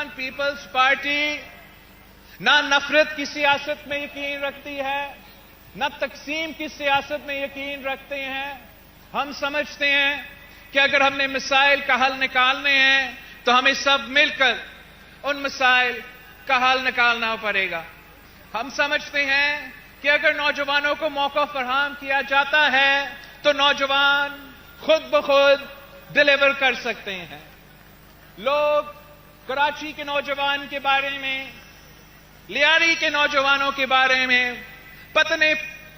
Pakistan Peoples party نہ نفرت کی سیاست میں یقین رکھتی ہے، نہ تقسیم کی سیاست میں یقین رکھتے ہیں۔ ہم سمجھتے ہیں کہ اگر ہم نے مسائل کا حل نکالنے ہیں تو ہمیں سب مل کر ان مسائل کا حل نکالنا پڑے گا۔ ہم سمجھتے ہیں کہ اگر نوجوانوں کو موقع فراہم کیا جاتا ہے تو نوجوان خود بخود ڈیلیور کر سکتے ہیں۔ لوگ کراچی کے نوجوان کے بارے میں، لیاری کے نوجوانوں کے بارے میں پتہ نہیں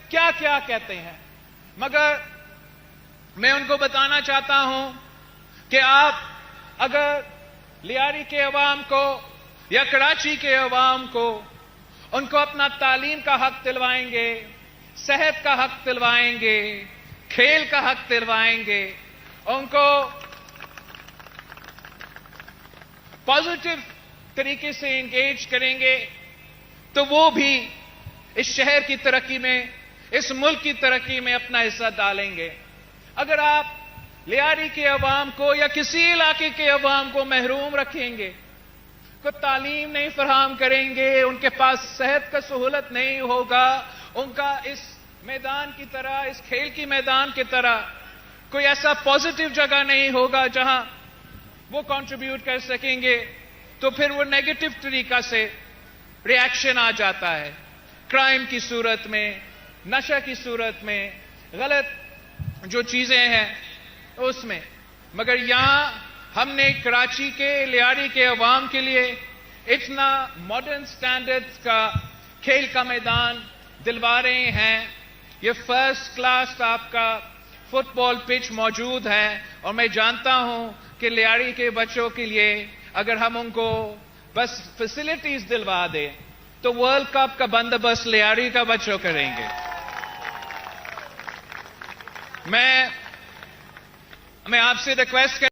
کیا کیا کہتے ہیں، مگر میں ان کو بتانا چاہتا ہوں کہ آپ اگر لیاری کے عوام کو یا کراچی کے عوام کو ان کو اپنا تعلیم کا حق دلوائیں گے، صحت کا حق دلوائیں گے، کھیل کا حق دلوائیں گے، ان کو پازیٹو طریقے سے انگیج کریں گے تو وہ بھی اس شہر کی ترقی میں، اس ملک کی ترقی میں اپنا حصہ ڈالیں گے۔ اگر آپ لیاری کے عوام کو یا کسی علاقے کے عوام کو محروم رکھیں گے، کو تعلیم نہیں فراہم کریں گے، ان کے پاس صحت کا سہولت نہیں ہوگا، ان کا اس میدان کی طرح، اس کھیل کی میدان کی طرح کوئی ایسا پازیٹو جگہ نہیں ہوگا جہاں وہ کنٹریبیوٹ کر سکیں گے، تو پھر وہ نیگیٹو طریقہ سے ری ایکشن آ جاتا ہے، کرائم کی صورت میں، نشہ کی صورت میں، غلط جو چیزیں ہیں اس میں۔ مگر یہاں ہم نے کراچی کے، لیاری کے عوام کے لیے اتنا ماڈرن سٹینڈرڈز کا کھیل کا میدان دلوا رہے ہیں، یہ فرسٹ کلاس آپ کا فٹ بال پچ موجود ہے، اور میں جانتا ہوں کہ لیاری کے بچوں کے لیے اگر ہم ان کو بس فیسلٹیز دلوا دیں تو ورلڈ کپ کا بندوبست لیاری کا بچوں کریں گے۔ میں آپ سے ریکویسٹ